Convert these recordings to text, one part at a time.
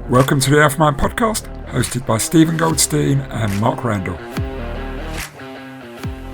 Welcome to the AlphaMind Podcast, hosted by Stephen Goldstein and Mark Randall.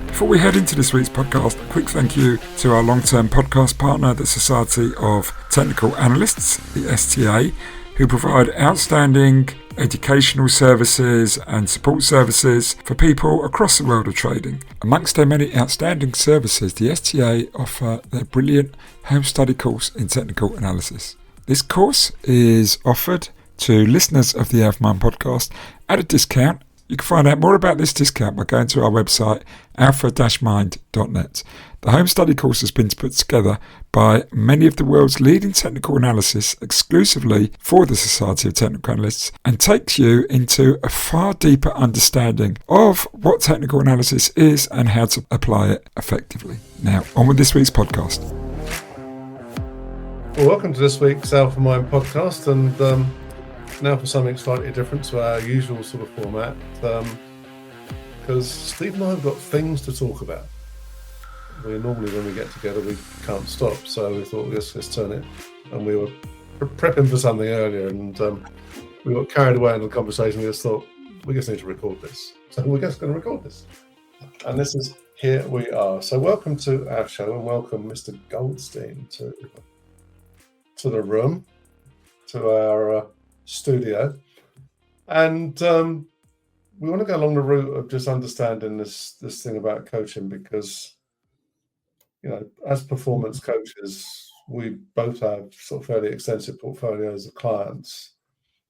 Before we head into this week's podcast, a quick thank you to our long-term podcast partner, the Society of Technical Analysts, the STA, who provide outstanding educational services and support services for people across the world of trading. Amongst their many outstanding services, the STA offer their brilliant home study course in technical analysis. This course is offered to listeners of the AlphaMind Podcast at a discount. You can find out more about this discount by going to our website, alpha-mind.net. The home study course has been put together by many of the world's leading technical analysts exclusively for the Society of Technical Analysts and takes you into a far deeper understanding of what technical analysis is and how to apply it effectively. Now, on with this week's podcast. Well, welcome to this week's AlphaMind Podcast, and now for something slightly different to our usual sort of format, because Steve and I have got things to talk about. Normally when we get together we can't stop, so we thought let's turn it, and we were prepping for something earlier, and we got carried away in the conversation. We just thought we just need to record this, so we're just going to record this, and this is here we are. So welcome to our show, and welcome Mr. Goldstein to the room, to our studio, and we want to go along the route of just understanding this thing about coaching, because as performance coaches we both have sort of fairly extensive portfolios of clients,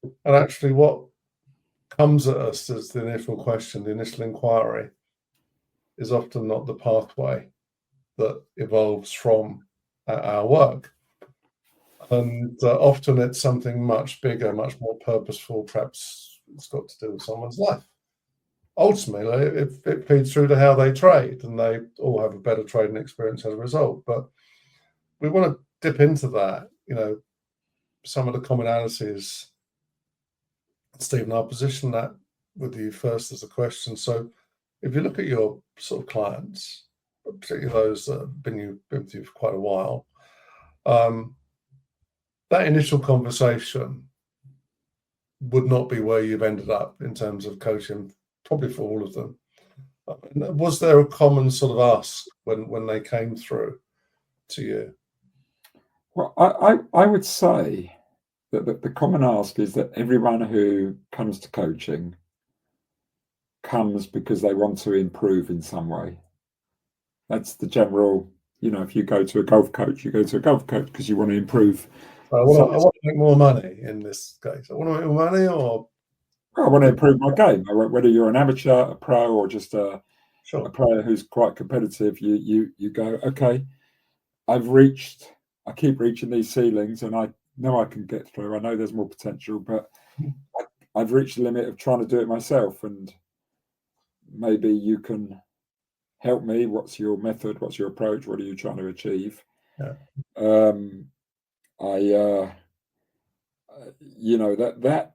and actually what comes at us as the initial question, the initial inquiry, is often not the pathway that evolves from our work. And often it's something much bigger, much more purposeful. Perhaps it's got to do with someone's life. Ultimately, it feeds through to how they trade, and they all have a better trading experience as a result. But we want to dip into that, some of the commonalities. Stephen, I'll position that with you first as a question. So if you look at your sort of clients, particularly those that have been with you for quite a while, that initial conversation would not be where you've ended up in terms of coaching, probably for all of them. Was there a common sort of ask when they came through to you? Well, I would say that the common ask is that everyone who comes to coaching comes because they want to improve in some way. That's the general, if you go to a golf coach, you go to a golf coach because you want to improve. I want to make more money in this case. I want to make more money, or I want to improve my game. Whether you're an amateur, a pro, or just a player who's quite competitive, you go, okay, I keep reaching these ceilings, and I know I can get through. I know there's more potential, but I've reached the limit of trying to do it myself, and maybe you can help me. What's your method? What's your approach? What are you trying to achieve? Yeah.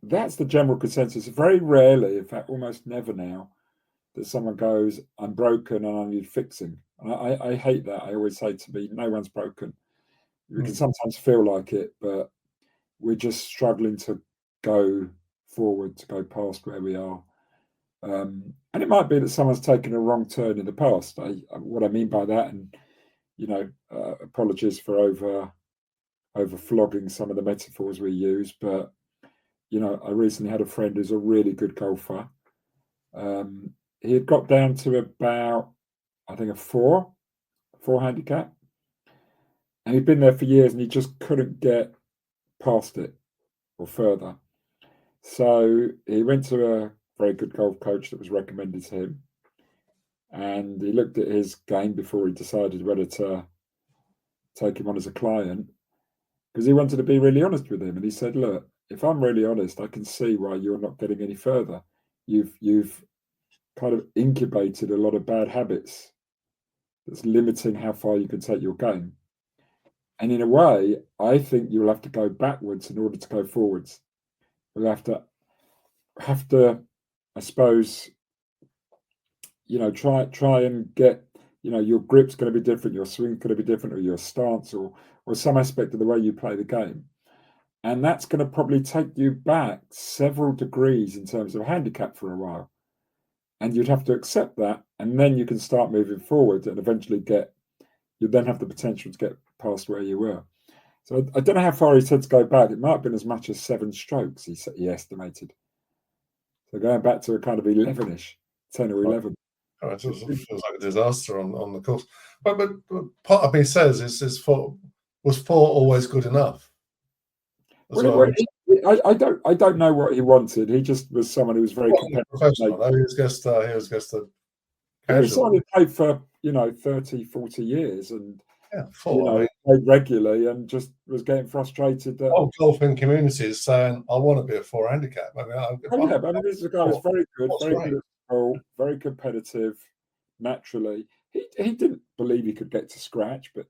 That's the general consensus. Very rarely, in fact, almost never now, that someone goes, I'm broken and I need fixing. And I hate that. I always say to me, no one's broken. We can sometimes feel like it, but we're just struggling to go forward, to go past where we are. And it might be that someone's taken a wrong turn in the past. What I mean by that, and apologies for over flogging some of the metaphors we use, but I recently had a friend who's a really good golfer. He had got down to about, I think, a four handicap, and he'd been there for years and he just couldn't get past it or further. So he went to a very good golf coach that was recommended to him, and he looked at his game before he decided whether to take him on as a client, because he wanted to be really honest with him. And he said, look, if I'm really honest, I can see why you're not getting any further. You've kind of incubated a lot of bad habits that's limiting how far you can take your game. And in a way, I think you'll have to go backwards in order to go forwards. We'll have to, I suppose, try and get, your grip's going to be different, your swing's going to be different, or your stance, or some aspect of the way you play the game. And that's going to probably take you back several degrees in terms of handicap for a while. And you'd have to accept that. And then you can start moving forward and eventually you then have the potential to get past where you were. So I don't know how far he said to go back. It might have been as much as 7 strokes, he estimated. So going back to a kind of 11-ish, 10 or 11. Oh, it feels like a disaster on the course. But part of me says, was 4 always good enough? I don't know what he wanted. He just was someone who was very professional. He was just a casual. He played for 30, 40 years and played regularly and just was getting frustrated that golfing community is saying, I want to be a 4 handicap. This is a guy who's very good, good at school, very competitive naturally. He didn't believe he could get to scratch, but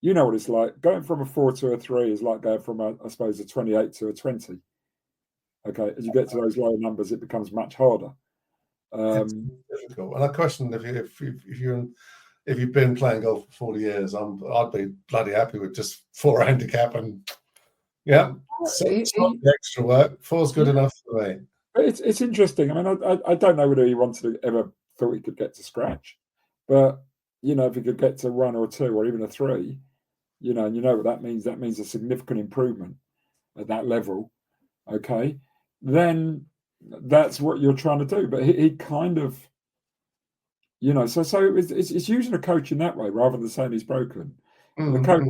you know what it's like. Going from a 4 to a 3 is like going from I suppose a 28 to a 20. Okay, as you get to those low numbers, it becomes much harder. It's difficult. And I question if you've been playing golf for 40 years, I'd be bloody happy with just 4 handicap and the extra work. 4's good enough for me. It's interesting. I mean, I don't know whether he ever thought he could get to scratch, but if he could get to 1 or 2 or even a 3, and you know what that means. That means a significant improvement at that level. Okay, then that's what you're trying to do. But he kind of, so it's using a coach in that way rather than saying he's broken. The coach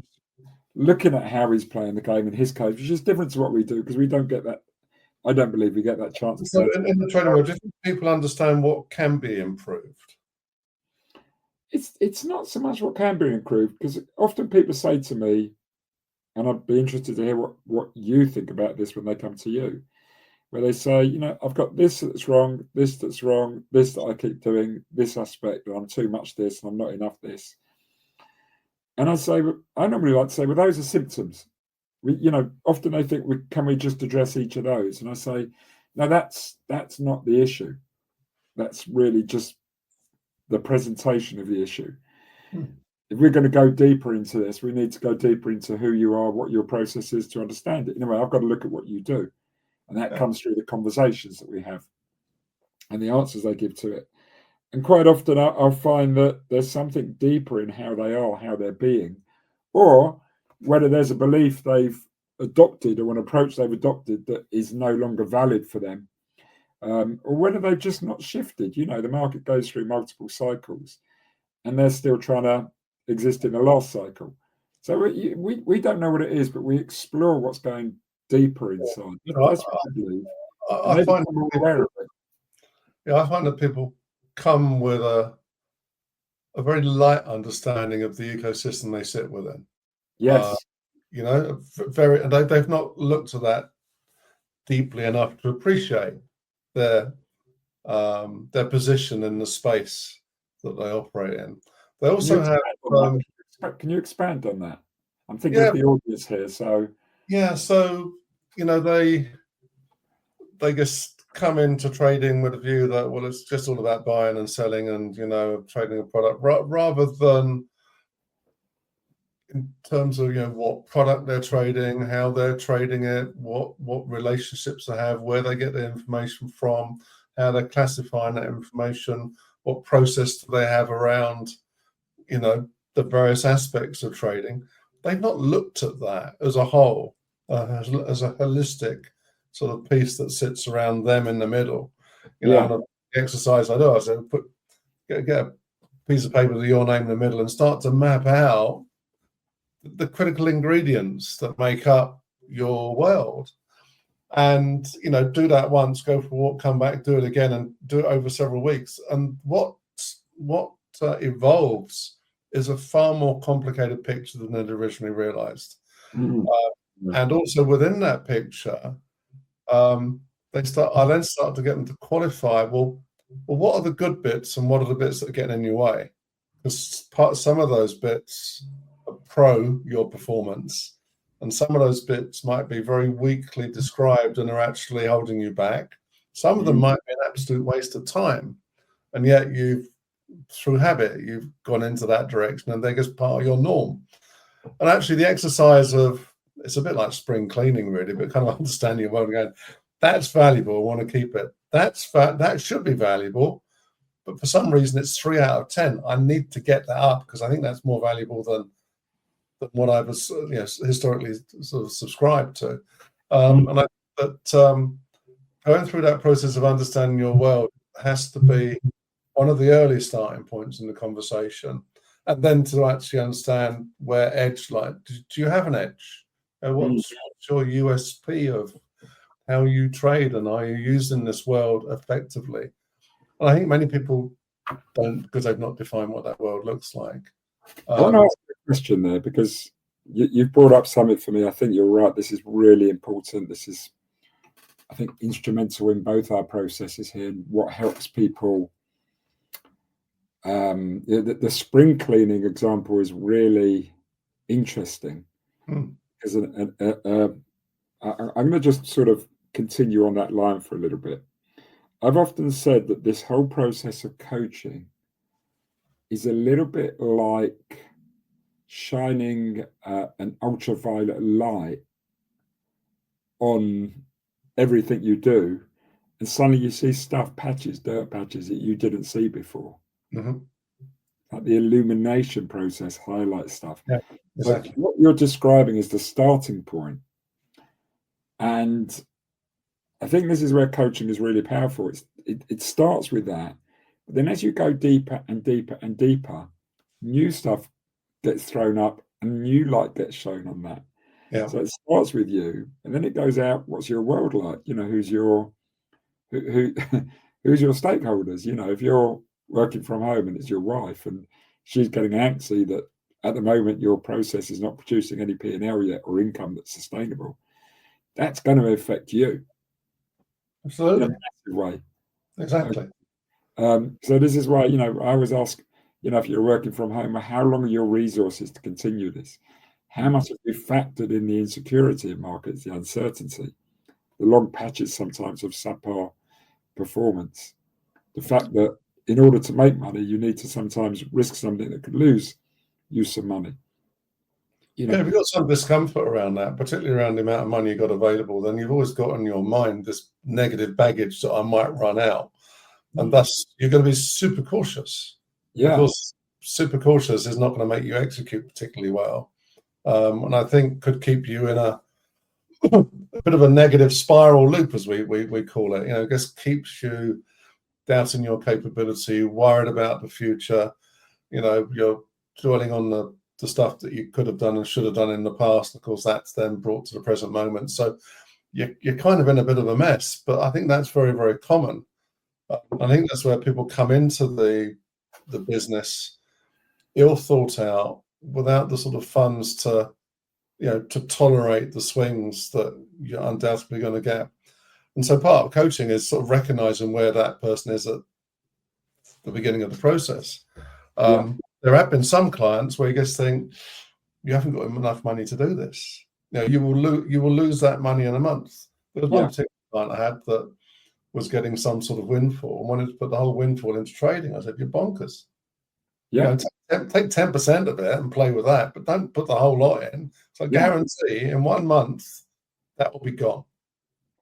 looking at how he's playing the game and his coach, which is different to what we do because we don't get that. I don't believe we get that chance. So in the training world, do you think people understand what can be improved? It's not so much what can be improved, because often people say to me, and I'd be interested to hear what you think about this when they come to you, where they say, I've got this that's wrong, this that I keep doing, this aspect, and I'm too much this, and I'm not enough this. And I normally like to say, well, those are symptoms. Often they think, can we just address each of those? And I say, no, that's not the issue. That's really just the presentation of the issue. If we're going to go deeper into this, we need to go deeper into who you are, what your process is to understand it. Anyway, I've got to look at what you do. And that comes through the conversations that we have and the answers they give to it. And quite often I'll find that there's something deeper in how they are, how they're being, or whether there's a belief they've adopted or an approach they've adopted that is no longer valid for them. Or whether they've just not shifted. The market goes through multiple cycles and they're still trying to exist in the last cycle. So we don't know what it is, but we explore what's going deeper inside. That's what I believe. I find that people come with a very light understanding of the ecosystem they sit within. Yes. And they've not looked at that deeply enough to appreciate their position in the space that they operate in. They also have. Can you expand on that? I'm thinking of the audience here. So they just come into trading with a view that it's just all about buying and selling and trading a product rather than in terms of what product they're trading, how they're trading it, what relationships they have, where they get their information from, how they're classifying that information, what process do they have around the various aspects of trading. They've not looked at that as a whole, as a holistic sort of piece that sits around them in the middle. And the exercise I do, I said, get a piece of paper with your name in the middle and start to map out the critical ingredients that make up your world. And, do that once, go for a walk, come back, do it again, and do it over several weeks. And what evolves is a far more complicated picture than they'd originally realized. And also within that picture, I then start to get them to qualify, well, what are the good bits and what are the bits that are getting in your way? Because some of those bits are pro your performance, and some of those bits might be very weakly described and are actually holding you back. Some of them might be an absolute waste of time, and yet through habit, you've gone into that direction and they're just part of your norm. And actually the exercise of it's a bit like spring cleaning, really, but kind of understanding your world and going, that's valuable, I want to keep it. That should be valuable, but for some reason it's 3 out of 10. I need to get that up because I think that's more valuable than what I was historically sort of subscribed to. And I think that going through that process of understanding your world has to be one of the early starting points in the conversation. And then to actually understand where edge lies. Do you have an edge? What's your USP of how you trade, and are you using this world effectively? And I think many people don't, because they've not defined what that world looks like. I want to ask you a question there, because you've brought up something for me. I think you're right. This is really important. This is, I think, instrumental in both our processes here, and what helps people. The spring cleaning example is really interesting, because I'm going to just sort of continue on that line for a little bit. I've often said that this whole process of coaching is a little bit like shining an ultraviolet light on everything you do, and suddenly you see dirt patches that you didn't see before. Like the illumination process highlights stuff. Yeah, exactly. So what you're describing is the starting point. And I think this is where coaching is really powerful. It starts with that. But then as you go deeper and deeper and deeper, new stuff gets thrown up and new light gets shown on that. Yeah. So it starts with you, and then it goes out. What's your world like? Who's your stakeholders? If you're working from home and it's your wife and she's getting antsy that at the moment your process is not producing any P&L yet or income that's sustainable, that's going to affect you. Absolutely. In a massive way. Exactly. So this is why, I always ask, if you're working from home, how long are your resources to continue this? How much have you factored in the insecurity of markets, the uncertainty, the long patches sometimes of subpar performance, the fact that in order to make money, you need to sometimes risk something that could lose you some money. If you've got some discomfort around that, particularly around the amount of money you've got available, then you've always got in your mind this negative baggage that I might run out. And thus, you're going to be super cautious. Yeah. Because super cautious is not going to make you execute particularly well. And I think could keep you in a bit of a negative spiral loop, as we call it. It just keeps you doubting your capability, worried about the future. You're dwelling on the stuff that you could have done and should have done in the past. Of course, that's then brought to the present moment. So you're kind of in a bit of a mess. But I think that's very, very common. I think that's where people come into the business ill thought out, without the sort of funds to tolerate the swings that you're undoubtedly going to get. And so part of coaching is sort of recognizing where that person is at the beginning of the process. There have been some clients where you just think, you haven't got enough money to do this. You will lose that money in a month. There was one particular client I had that was getting some sort of windfall and wanted to put the whole windfall into trading. I said, you're bonkers. Yeah. Take 10% of it and play with that, but don't put the whole lot in. So I guarantee in 1 month that will be gone.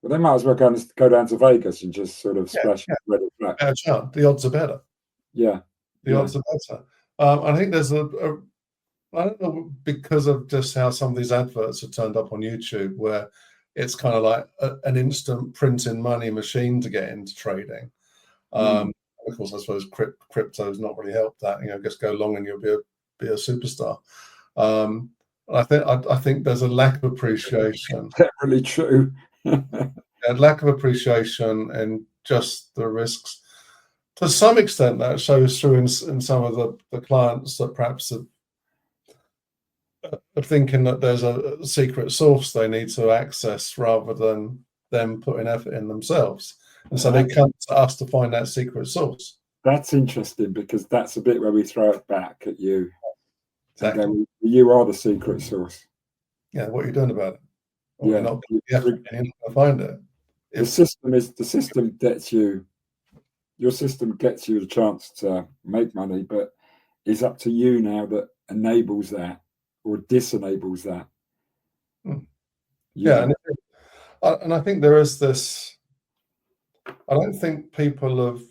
Well, they might as well go down to Vegas and just sort of splash red or black. The odds are better. Yeah. The odds are better. I think there's I don't know, because of just how some of these adverts have turned up on YouTube, where it's kind of like an instant printing money machine to get into trading. Of course, I suppose crypto has not really helped that. Just go long and you'll be a superstar. I think there's a lack of appreciation. Definitely true. Lack of appreciation and just the risks. To some extent, that shows through in some of the clients that perhaps are thinking that there's a secret source they need to access rather than them putting effort in themselves. And so they come to us to find that secret source. That's interesting, because that's a bit where we throw it back at you. Exactly. Go, you are the secret source. Yeah, what are you doing about it? Or you're not going to find it. The system gets you. Your system gets you the chance to make money, but it's up to you now that enables that or disenables that. Yeah, and I think there is this. I don't think people have.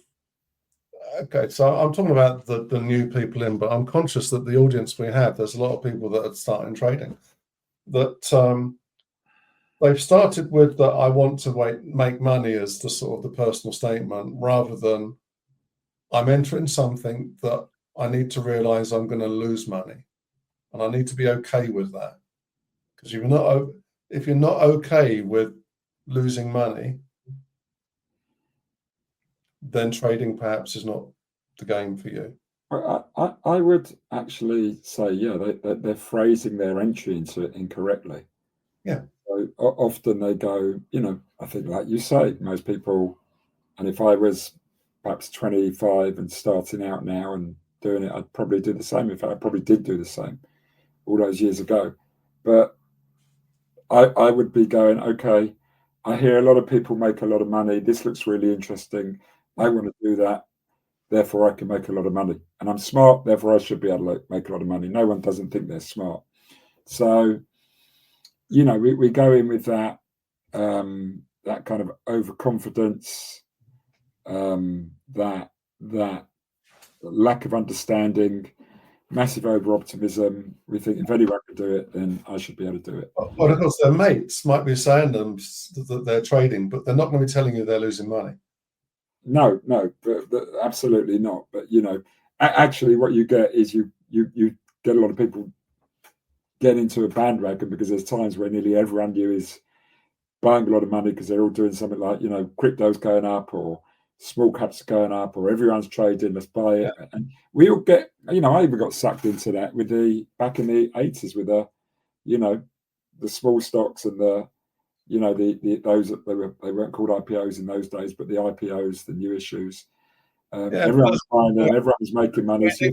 Okay, so I'm talking about the new people in, but I'm conscious that the audience we have, there's a lot of people that are starting trading that they've started with that I want to make money as the sort of the personal statement, rather than I'm entering something that I need to realize I'm going to lose money, and I need to be okay with that. Because if you're not okay with losing money, then trading perhaps is not the game for you. I would actually say, yeah, they're phrasing their entry into it incorrectly. Yeah. So often they go, I think like you say, most people, and if I was perhaps 25 and starting out now and doing it, I'd probably do the same. In fact, I probably did do the same all those years ago. But I would be going, okay, I hear a lot of people make a lot of money. This looks really interesting. I want to do that. Therefore, I can make a lot of money. And I'm smart. Therefore, I should be able to make a lot of money. No one doesn't think they're smart. So, we go in with that that kind of overconfidence, that lack of understanding, massive over optimism. We think if anyone can do it, then I should be able to do it. Well, of course, their mates might be saying them that they're trading, but they're not going to be telling you they're losing money. No, but absolutely not. But actually, what you get is you get a lot of people get into a bandwagon because there's times where nearly everyone you is buying a lot of money because they're all doing something like crypto's going up or small caps are going up or everyone's trading. Let's buy it, and we all get. I even got sucked into that with back in the 80s with the small stocks and the those they weren't called IPOs in those days, but the IPOs, the new issues. Everyone was buying them. Everyone was making money. So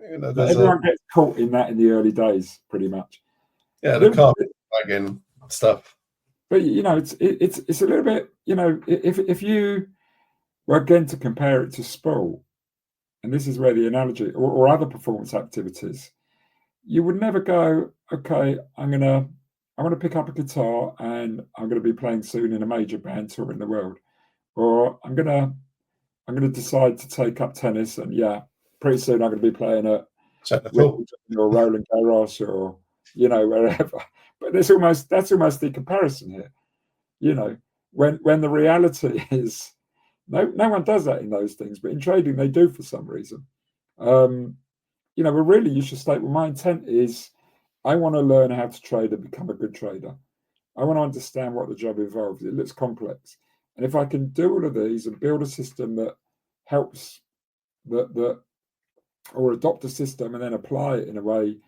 everyone gets caught in that in the early days, pretty much. Yeah, the carpet wagon stuff. But it's a little bit. If you were again to compare it to sport, and this is where the analogy or other performance activities, you would never go, okay, I want to pick up a guitar and I'm going to be playing soon in a major band tour in the world, or I'm going to decide to take up tennis and pretty soon I'm going to be playing at Wimbledon or Roland Garros or wherever. But that's almost the comparison here. When the reality is no one does that in those things, but in trading they do for some reason. Really you should state, well, my intent is I want to learn how to trade and become a good trader. I want to understand what the job involves. It looks complex. And if I can do all of these and build a system that helps or adopt a system and then apply it in a way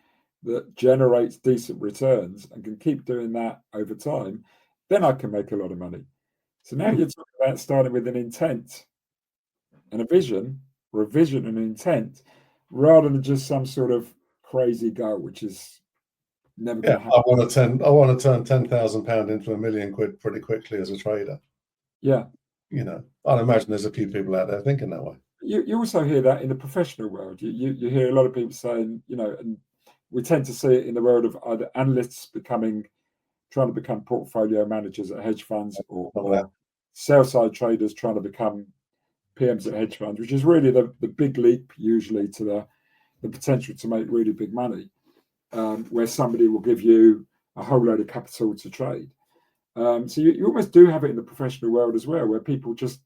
that generates decent returns and can keep doing that over time, then I can make a lot of money. So now you're talking about starting with an intent and a vision, or a vision and an intent, rather than just some sort of crazy goal, which is never going to happen. I want to turn £10,000 into £1 million pretty quickly as a trader. Yeah. I'd imagine there's a few people out there thinking that way. You also hear that in the professional world. You hear a lot of people saying, and we tend to see it in the world of either analysts trying to become portfolio managers at hedge funds or sell-side traders trying to become PMs at hedge funds, which is really the big leap usually to the potential to make really big money, where somebody will give you a whole load of capital to trade. So you almost do have it in the professional world as well, where people just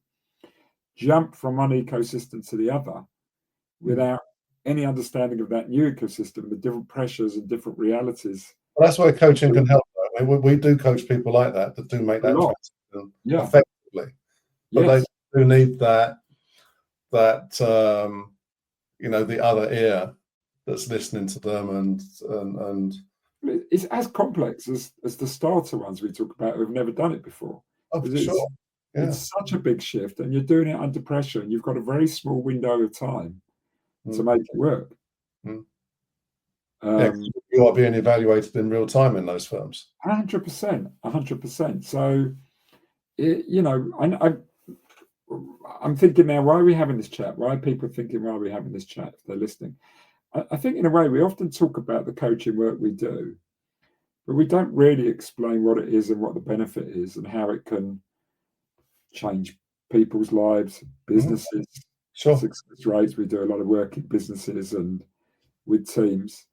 jump from one ecosystem to the other without any understanding of that new ecosystem, the different pressures and different realities. Well, that's where coaching can help. We do coach people like that do make that transition effectively. But they do need that the other ear that's listening to them and it's as complex as the starter ones we talk about who've never done it before. Oh, for sure. Yeah. It's such a big shift, and you're doing it under pressure, and you've got a very small window of time to make it work. You are being evaluated in real time in those firms. 100%. So, I'm thinking now, why are we having this chat? Why are people thinking, why are we having this chat if they're listening? I think in a way we often talk about the coaching work we do, but we don't really explain what it is and what the benefit is and how it can change people's lives, businesses, Sure. success rates. We do a lot of work in businesses and with teams.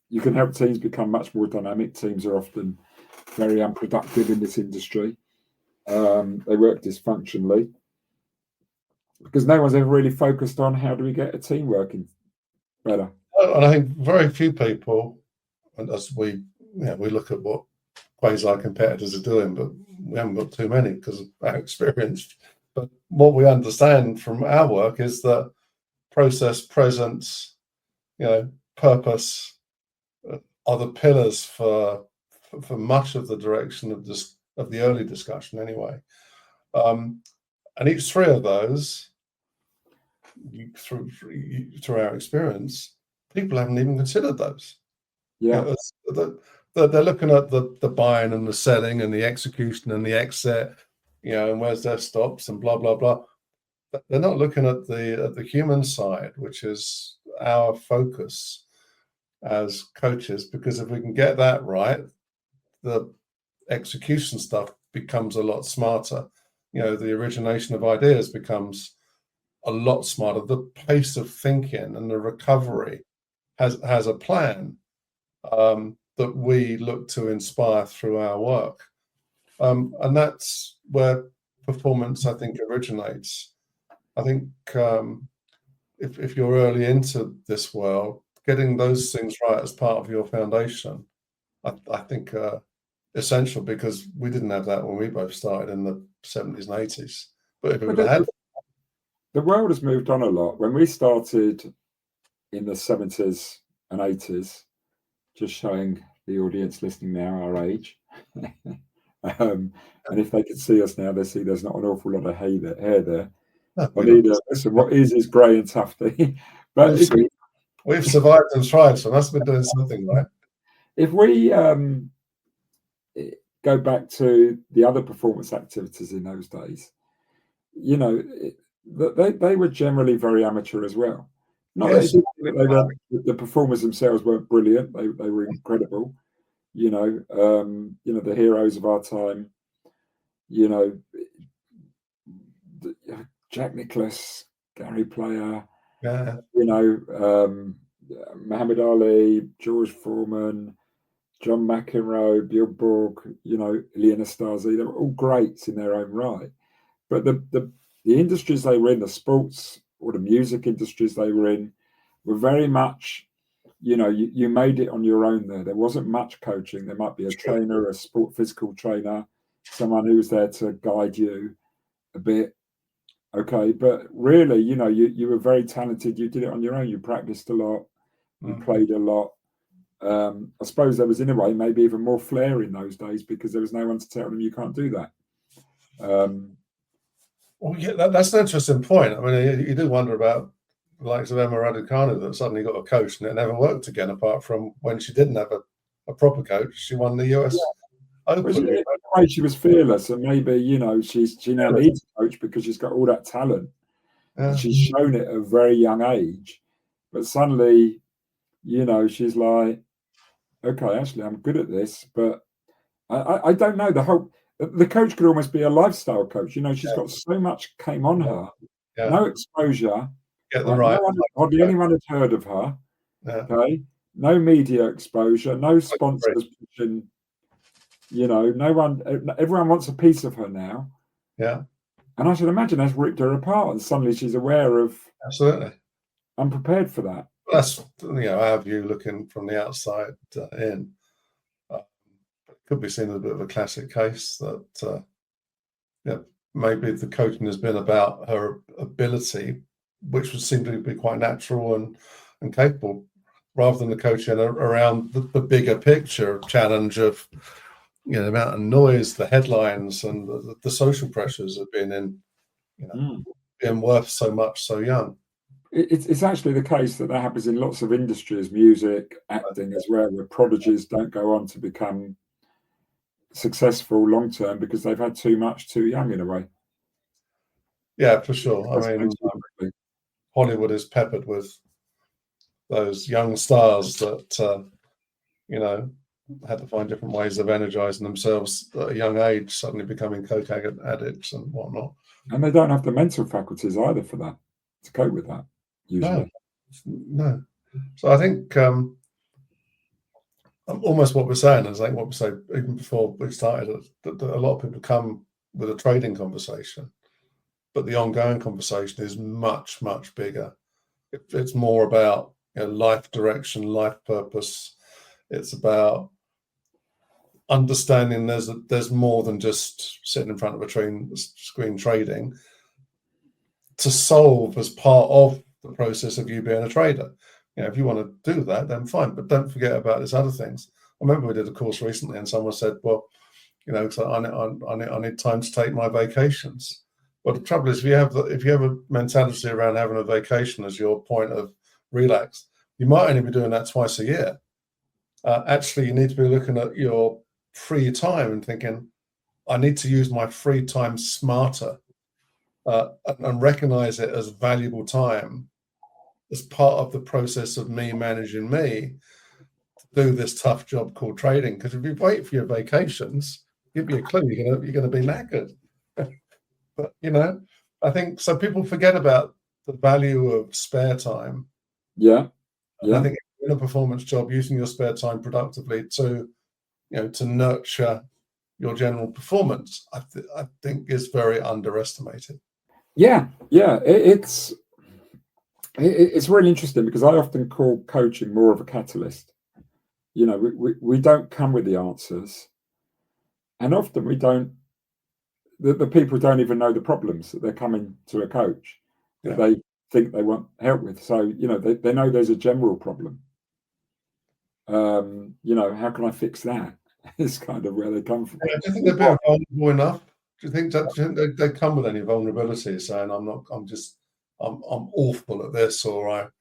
You can help teams become much more dynamic. Teams are often very unproductive in this industry. They work dysfunctionally because no one's ever really focused on how do we get a team working better. And I think very few people, and as we look at what quasi competitors are doing, but we haven't got too many because of our experience. But what we understand from our work is that process, presence, purpose are the pillars for much of the direction of the early discussion anyway. And each three of those, through our experience, people haven't even considered those. Yeah. They're looking at the buying and the selling and the execution and the exit, and where's their stops and blah, blah, blah. But they're not looking at the human side, which is our focus as coaches, because if we can get that right, the execution stuff becomes a lot smarter. The origination of ideas becomes a lot smarter. The pace of thinking and the recovery has a plan that we look to inspire through our work. And that's where performance, I think, originates. I think if you're early into this world, getting those things right as part of your foundation, I think essential, because we didn't have that when we both started in the 70s and 80s. But if we would have had, the world has moved on a lot. When we started in the 70s and 80s, just showing the audience listening now our age, and if they could see us now, they see there's not an awful lot of hair there. Listen, what is grey and tufty. But we've survived and thrived, so must have been doing something right. If we go back to the other performance activities in those days, they were generally very amateur as well. Not Yes. The performers themselves weren't brilliant; they were incredible. The heroes of our time. Jack Nicklaus, Gary Player. Yeah. Muhammad Ali, George Foreman, John McEnroe, Bill Borg, Ilia Nastasi, they were all greats in their own right. But the industries they were in, the sports or the music industries they were in, were very much, you made it on your own there. There wasn't much coaching. There might be a trainer, a physical trainer, someone who was there to guide you a bit. Okay, but really, you were very talented. You did it on your own. You practiced a lot. You played a lot. I suppose there was, in a way, maybe even more flair in those days because there was no one to tell them you can't do that. Well, yeah, that's an interesting point. I mean, you do wonder about the likes of Emma Raducanu that suddenly got a coach and it never worked again, apart from when she didn't have a proper coach. She won the US Open. She was fearless, and maybe, she now needs a coach because she's got all that talent. Yeah. And she's shown it at a very young age. But suddenly, she's like, okay, actually, I'm good at this. But I don't know. The coach could almost be a lifestyle coach. She's got so much came on her. Yeah. No exposure. Get them right. Hardly anyone had heard of her. Yeah. Okay. No media exposure. No sponsors pushing. No one. Everyone wants a piece of her now. Yeah. And I should imagine that's ripped her apart, and suddenly she's aware of. Absolutely. I'm prepared for that. That's our view looking from the outside in. It could be seen as a bit of a classic case that maybe the coaching has been about her ability, which would seem to be quite natural and capable, rather than the coaching around the bigger picture challenge of the amount of noise, the headlines, and the social pressures of being in, being worth so much so young. It's actually the case that happens in lots of industries, music, acting as well, where prodigies don't go on to become successful long term because they've had too much too young, in a way. Yeah, for sure. I mean, Hollywood is peppered with those young stars that had to find different ways of energizing themselves at a young age, suddenly becoming coke addicts and whatnot. And they don't have the mental faculties either for that, to cope with that, usually. No. So I think almost what we're saying is like what we said even before we started, that a lot of people come with a trading conversation, but the ongoing conversation is much, much bigger. It's more about life direction, life purpose. It's about understanding there's more than just sitting in front of a screen trading to solve as part of the process of you being a trader. If you want to do that, then fine, but don't forget about these other things. I remember we did a course recently, and someone said, "Well, so I need time to take my vacations." Well, the trouble is, if you have a mentality around having a vacation as your point of relax, you might only be doing that twice a year. Actually, you need to be looking at your free time and thinking, I need to use my free time smarter and recognize it as valuable time as part of the process of me managing me to do this tough job called trading. Because if you wait for your vacations, give you a clue, you're going to be knackered. But, I think so people forget about the value of spare time. Yeah. I think in a performance job, using your spare time productively to nurture your general performance, I think is very underestimated. Yeah. It's really interesting because I often call coaching more of a catalyst. We don't come with the answers, and often we don't. The people don't even know the problems that they're coming to a coach that they think they want help with. So they know there's a general problem. How can I fix that? It's kind of where they come from. Do you think they're being vulnerable enough? Do you think they come with any vulnerability, saying I'm awful at this, or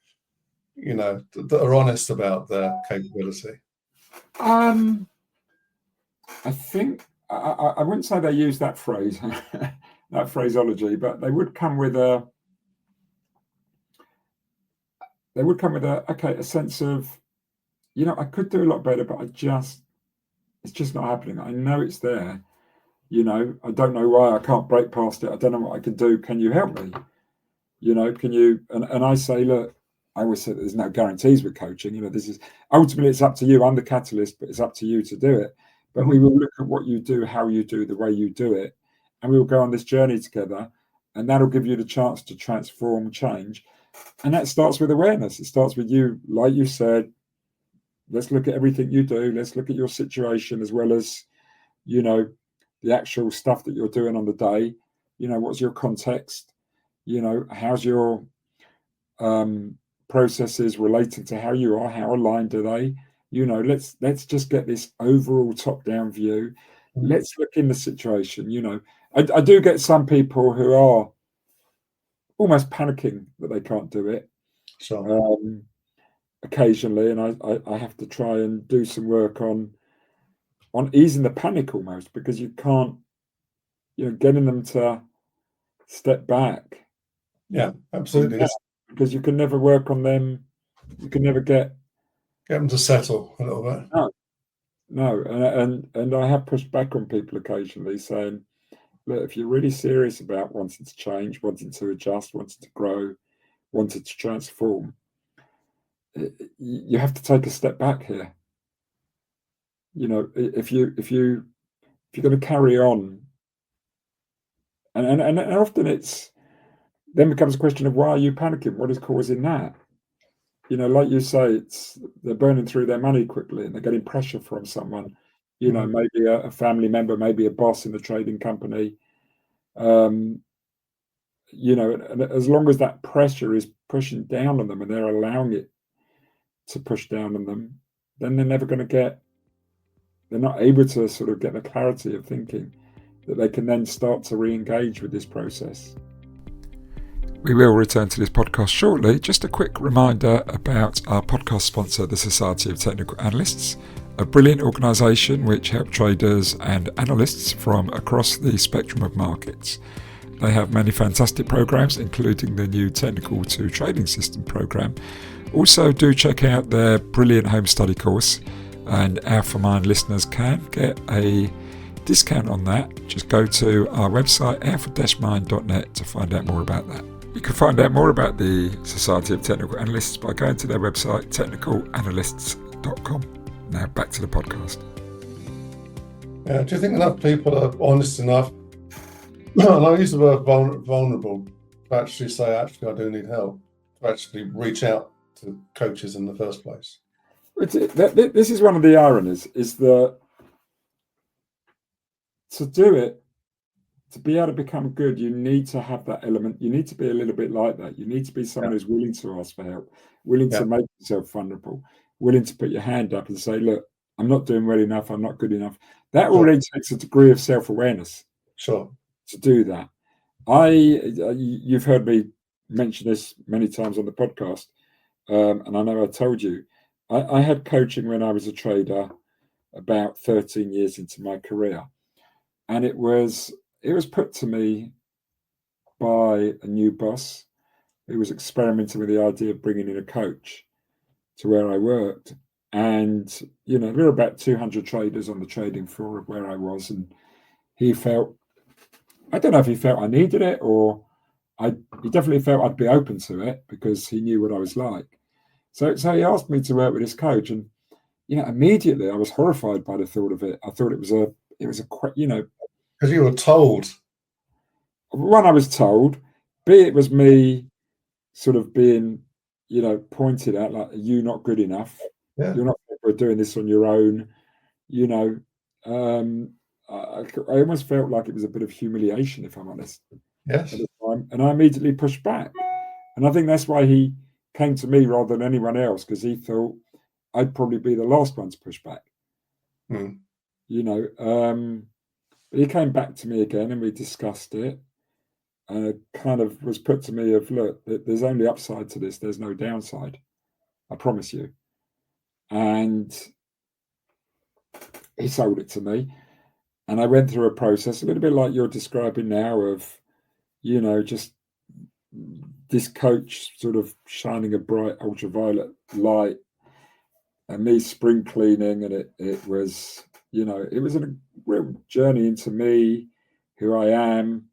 that are honest about their capability? I think I wouldn't say they use that phrase, that phraseology, but they would come with a sense of, I could do a lot better, but it's just not happening. I know it's there. I don't know why I can't break past it. I don't know what I can do. Can you help me? Can you? And I say, look, I always say that there's no guarantees with coaching. This is ultimately it's up to you. I'm the catalyst, but it's up to you to do it. But we will look at what you do, how you do, the way you do it, and we will go on this journey together, and that'll give you the chance to transform, change. And that starts with awareness. It starts with you, like you said. Let's look at everything you do. Let's look at your situation as well as, the actual stuff that you're doing on the day. What's your context? How's your processes relating to how you are? How aligned are they? Let's just get this overall top-down view. Let's look in the situation. I do get some people who are almost panicking that they can't do it. Sure. Occasionally, and I have to try and do some work on easing the panic almost, because you can't, getting them to step back. Yeah, absolutely. Because you can never work on them. You can never get them to settle a little bit. No, and I have pushed back on people occasionally, saying, look, if you're really serious about wanting to change, wanting to adjust, wanting to grow, wanting to transform, you have to take a step back here. If you're going to carry on, and often it's then becomes a question of, why are you panicking? What is causing that? Like you say, they're burning through their money quickly, and they're getting pressure from someone. Maybe a family member, maybe a boss in the trading company. And as long as that pressure is pushing down on them, and they're allowing it to push down on them, then they're not able to sort of get the clarity of thinking that they can then start to re-engage with this process. We will return to this podcast shortly. Just a quick reminder about our podcast sponsor, the Society of Technical Analysts, a brilliant organisation which help traders and analysts from across the spectrum of markets. They have many fantastic programs, including the new Technical to Trading System program. Also, do check out their brilliant home study course, and AlphaMind listeners can get a discount on that. Just go to our website, alpha-mind.net, to find out more about that. You can find out more about the Society of Technical Analysts by going to their website, technicalanalysts.com. Now back to the podcast. Yeah, do you think enough people are honest enough, and I use the word vulnerable, to actually say, actually, I do need help, to actually reach out to coaches in the first place? This is one of the ironies, is that to do it, to be able to become good, you need to have that element. You need to be a little bit like that. You need to be someone who's willing to ask for help, willing to make yourself vulnerable, willing to put your hand up and say, look, I'm not doing well enough, I'm not good enough. That already takes a degree of self-awareness to do that. You've heard me mention this many times on the podcast, and I know I told you, I had coaching when I was a trader about 13 years into my career. And it was put to me by a new boss who was experimenting with the idea of bringing in a coach to where I worked. And, there were about 200 traders on the trading floor of where I was. And he felt, I don't know if he felt I needed it, or he definitely felt I'd be open to it because he knew what I was like. So he asked me to work with his coach. And, immediately I was horrified by the thought of it. I thought it was a because you were told. One, I was told. B, it was me sort of being, pointed at, like, are you not good enough? Yeah. You're not doing this on your own. I almost felt like it was a bit of humiliation, if I'm honest. Yes. At the time. And I immediately pushed back. And I think that's why he came to me rather than anyone else, because he thought I'd probably be the last one to push back. But he came back to me again and we discussed it, and it kind of was put to me of, look, there's only upside to this, there's no downside, I promise you. And he sold it to me, and I went through a process a little bit like you're describing now of, just this coach sort of shining a bright ultraviolet light and me spring cleaning, and it was, it was a real journey into me, who I am.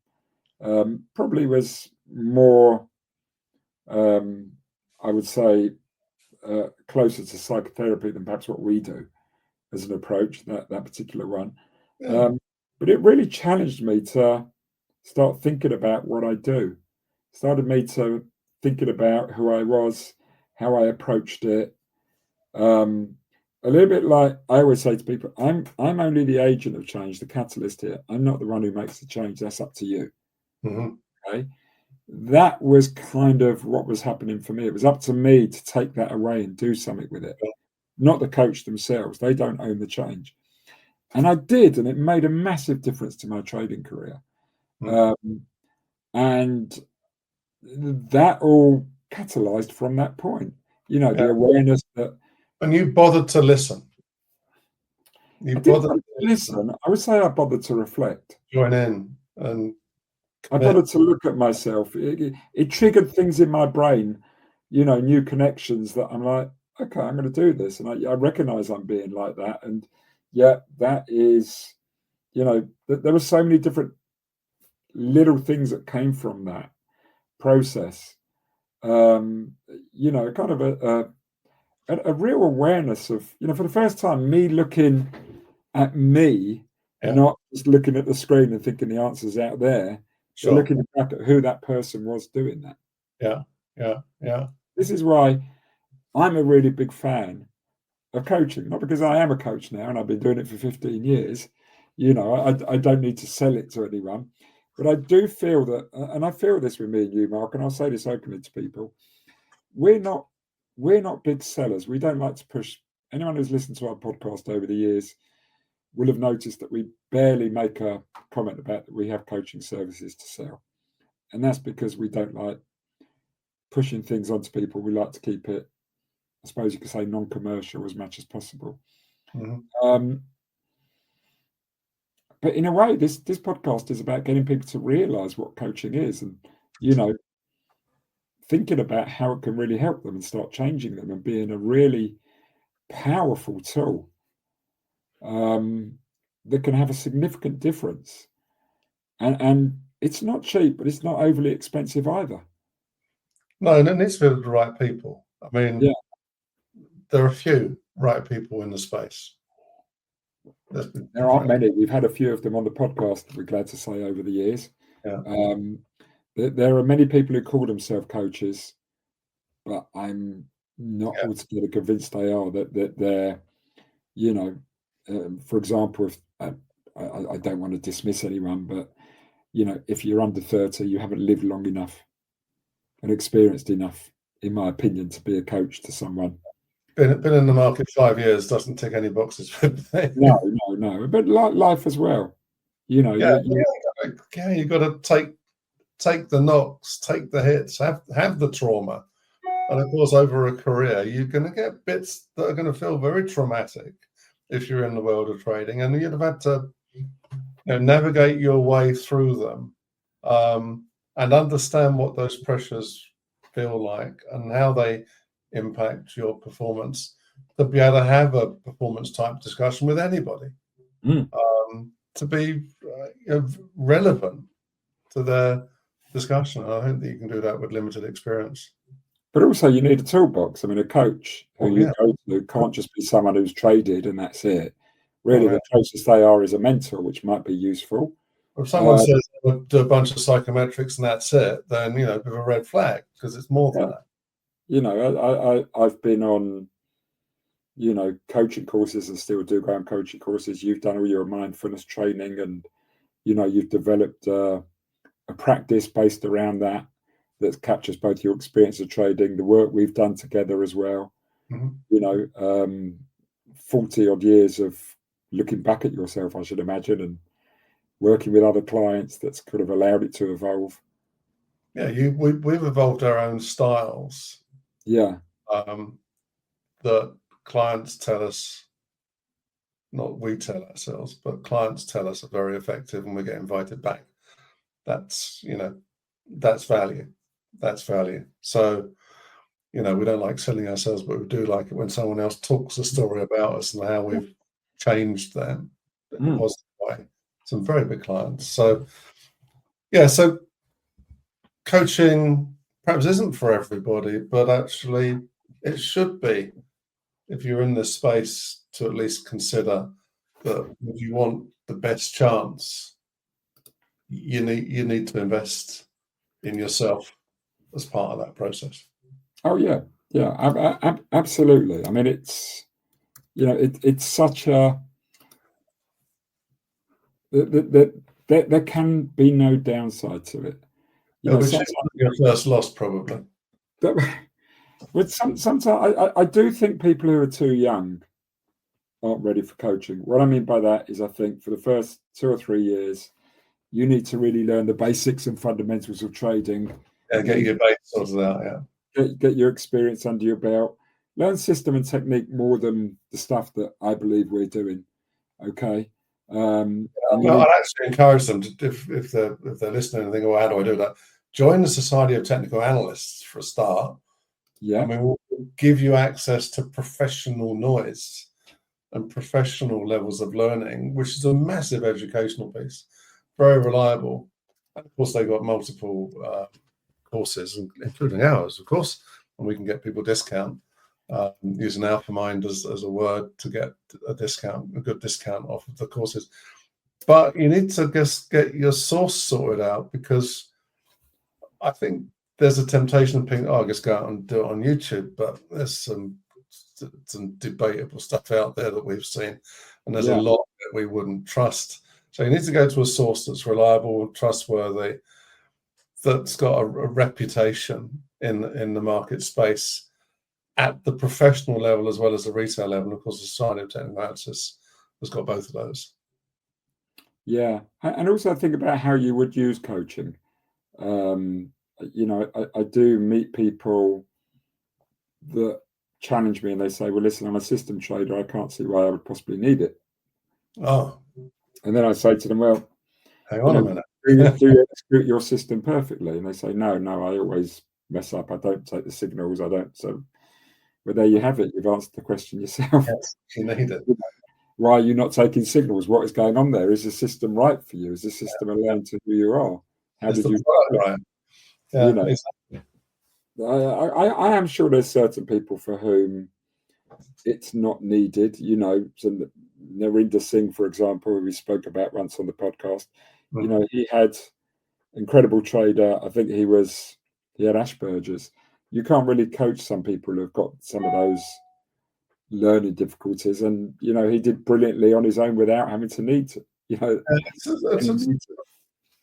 Probably was more, I would say, closer to psychotherapy than perhaps what we do as an approach, that particular one. Yeah. But it really challenged me to start thinking about what I do. Started me to thinking about who I was, how I approached it. A little bit like I always say to people, I'm only the agent of change, the catalyst here. I'm not the one who makes the change. That's up to you. Okay. That was kind of what was happening for me. It was up to me to take that away and do something with it. Not the coach themselves. They don't own the change. And I did, and it made a massive difference to my trading career. And that all catalyzed from that point. The awareness that. And you bothered to listen. I didn't bother to listen. I would say I bothered to reflect. Join in. And I bothered to look at myself. It triggered things in my brain, new connections that I'm like, okay, I'm going to do this. And I recognize I'm being like that. And that is, there were so many different little things that came from that process. Kind of a real awareness of, for the first time, me looking at me, not just looking at the screen and thinking the answer's out there, but looking back at who that person was doing that. Yeah. This is why I'm a really big fan of coaching, not because I am a coach now and I've been doing it for 15 years. I don't need to sell it to anyone, but I do feel that, and I feel this with me and you, Mark, and I'll say this openly to people, we're not big sellers. We don't like to push. Anyone who's listened to our podcast over the years will have noticed that we barely make a comment about that we have coaching services to sell. And that's because we don't like pushing things onto people. We like to keep it, I suppose you could say, non-commercial as much as possible. But in a way, this podcast is about getting people to realize what coaching is and, thinking about how it can really help them and start changing them and being a really powerful tool that can have a significant difference. And it's not cheap, but it's not overly expensive either. No, and it needs to be the right people. I mean, Yeah. There are a few right people in the space. There aren't many. We've had a few of them on the podcast, we're glad to say, over the years. Yeah. There are many people who call themselves coaches, but I'm not altogether convinced they are. That they're, for example, if I don't want to dismiss anyone, but if you're under 30, you haven't lived long enough and experienced enough, in my opinion, to be a coach to someone. Been in the market 5 years doesn't tick any boxes for me. No. But life as well. You got to take the knocks, take the hits, have the trauma. And of course, over a career, you're going to get bits that are going to feel very traumatic if you're in the world of trading, and you'd have had to navigate your way through them and understand what those pressures feel like and how they impact your performance, to be able to have a performance type discussion with anybody, to be relevant to their discussion. I hope that you can do that with limited experience. But also, you need a toolbox. I mean, a coach who you go to can't just be someone who's traded and that's it. Really, the closest they are is a mentor, which might be useful. If someone says they'll do a bunch of psychometrics and that's it, then a bit of a red flag, because it's more than that. I've been on, coaching courses and still do go on coaching courses. You've done all your mindfulness training, and you've developed a practice based around that captures both your experience of trading, the work we've done together as well. 40 odd years of looking back at yourself, I should imagine, and working with other clients that's could have allowed it to evolve. Yeah, we've evolved our own styles. Yeah. That clients tell us, not we tell ourselves, but clients tell us are very effective, and we get invited back. That's that's value. That's value. So, we don't like selling ourselves, but we do like it when someone else talks a story about us and how we've changed them in a positive way. Some very big clients. So, so coaching perhaps isn't for everybody, but actually it should be, if you're in this space, to at least consider that if you want the best chance, you need to invest in yourself as part of that process. Oh yeah, absolutely. I mean, it's it's such a there can be no downside to it. Your first loss, probably. But sometimes I do think people who are too young aren't ready for coaching. What I mean by that is, I think for the first 2 or 3 years, you need to really learn the basics and fundamentals of trading. Get your base sorted out. Get your experience under your belt. Learn system and technique more than the stuff that I believe we're doing. Okay. I'd actually encourage them to, if they're listening and thinking, well, how do I do that? Join the Society of Technical Analysts for a start. Yeah. I mean, we'll give you access to professional noise and professional levels of learning, which is a massive educational piece, very reliable. And of course, they've got multiple courses, including ours, of course, and we can get people discount using AlphaMind as a word to get a good discount off of the courses. But you need to just get your source sorted out, because I think there's a temptation of thinking, I just go out and do it on YouTube, but there's some debatable stuff out there that we've seen, and there's a lot that we wouldn't trust. So you need to go to a source that's reliable, trustworthy, that's got a reputation in the market space at the professional level as well as the retail level. And of course, the Society of Technical Analysis has got both of those. Yeah, and also think about how you would use coaching. I do meet people that challenge me, and they say, well, listen, I'm a system trader, I can't see why I would possibly need it. Oh. And then I say to them, well, hang on a minute. do you execute your system perfectly? And they say, no, I always mess up. I don't take the signals. I don't. So, well, there you have it. You've answered the question yourself. Yes, you need it. Why are you not taking signals? What is going on there? Is the system right for you? Is the system aligned to who you are? How It's did the you, product right? Yeah, you know, exactly. I am sure there's certain people for whom it's not needed, so Narinder Singh, for example, who we spoke about once on the podcast, he had incredible trader. I think he had Asperger's. You can't really coach some people who've got some of those learning difficulties, and he did brilliantly on his own without having to need to,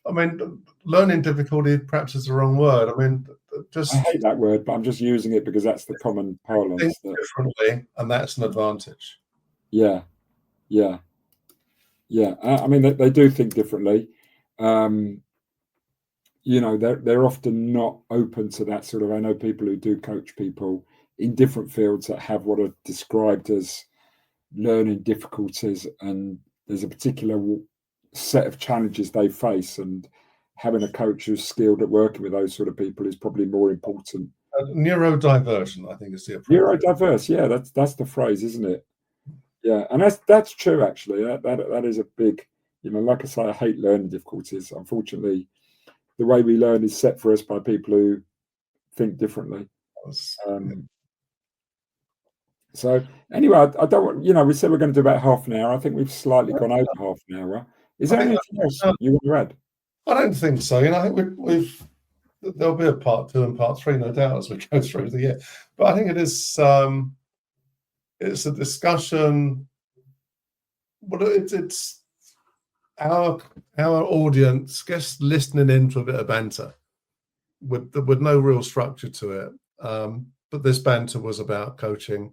I mean, learning difficulty perhaps is the wrong word. I mean, I hate that word, but I'm just using it because that's the common parlance. Think differently, and that's an advantage. Yeah. I mean, they do think differently. They're often not open to that sort of. I know people who do coach people in different fields that have what are described as learning difficulties, and there's a particular set of challenges they face, and having a coach who's skilled at working with those sort of people is probably more important. Neurodivergent, I think, is the approach. Neurodiverse, yeah, that's the phrase, isn't it? Yeah, and that's true actually. That is a big, like I say, I hate learning difficulties. Unfortunately, the way we learn is set for us by people who think differently. So anyway, I don't want, we said we're going to do about half an hour. I think we've slightly gone over half an hour. Is there anything else you want to add? I don't think so. I think there'll be a part 2 and part 3, no doubt, as we go through the year. But I think it is it's a discussion. But it's our audience just listening in to a bit of banter with no real structure to it. But this banter was about coaching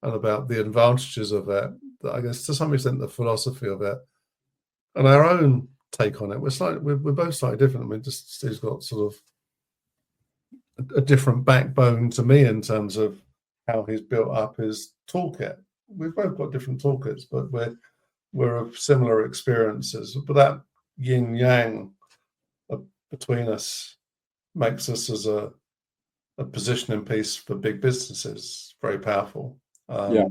and about the advantages of it. I guess to some extent the philosophy of it and our own take on it. We're both slightly different. I mean, just Steve's got sort of a different backbone to me in terms of how he's built up his toolkit. We've both got different toolkits, but we're of similar experiences. But that yin yang between us makes us as a positioning piece for big businesses very powerful. So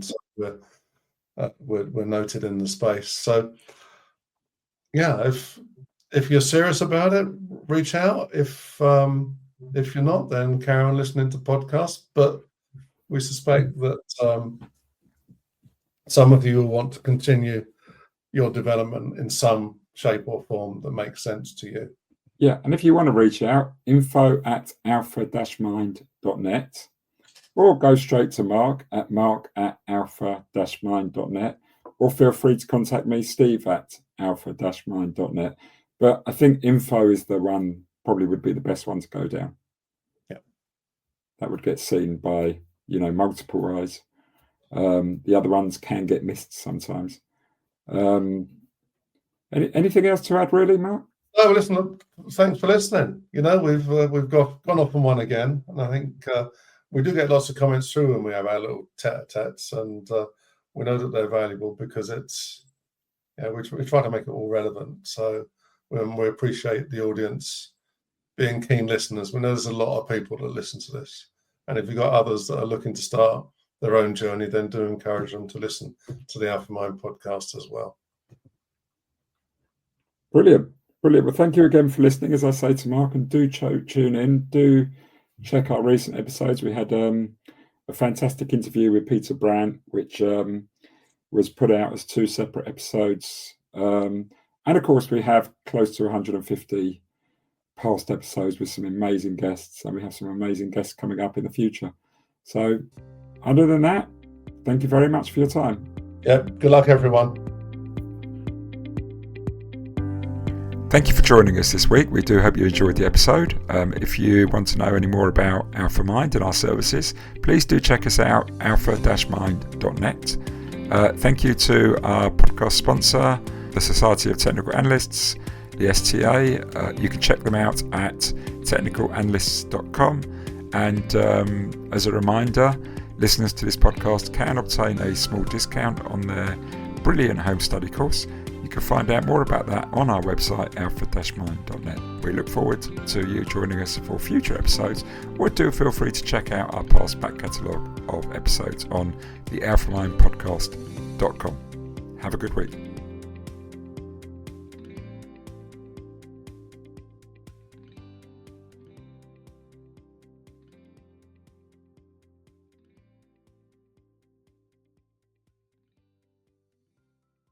we're noted in the space. So yeah, if you're serious about it, reach out. If you're not, then carry on listening to podcasts. But we suspect that some of you will want to continue your development in some shape or form that makes sense to you. Yeah, and if you want to reach out, info@alpha-mind.net, or go straight to mark@alpha-mind.net, or feel free to contact me, steve@alpha-mind.net. But I think info is the one, probably would be the best one to go down. Yeah. That would get seen by, multiple eyes. The other ones can get missed sometimes. Anything else to add, really, Mark? No, listen, thanks for listening. We've gone off on one again, and I think we do get lots of comments through when we have our little tete-a-tetes, and we know that they're valuable because we try to make it all relevant. So we appreciate the audience being keen listeners. We know there's a lot of people that listen to this, and if you've got others that are looking to start their own journey, then do encourage them to listen to the AlphaMind podcast as well. Brilliant. Well, thank you again for listening, as I say to Mark, and do tune in. Do check our recent episodes. We had a fantastic interview with Peter Brandt, which was put out as 2 separate episodes. And of course, we have close to 150 past episodes with some amazing guests, and we have some amazing guests coming up in the future. So other than that, thank you very much for your time. Yeah, good luck, everyone. Thank you for joining us this week. We do hope you enjoyed the episode. If you want to know any more about AlphaMind and our services, please do check us out, alpha-mind.net. Thank you to our podcast sponsor, the Society of Technical Analysts, the STA. You can check them out at technicalanalysts.com. And as a reminder, listeners to this podcast can obtain a small discount on their brilliant home study course. You can find out more about that on our website, alpha-mind.net. We look forward to you joining us for future episodes, or do feel free to check out our past back catalogue of episodes on the AlphaMindPodcast.com. Have a good week.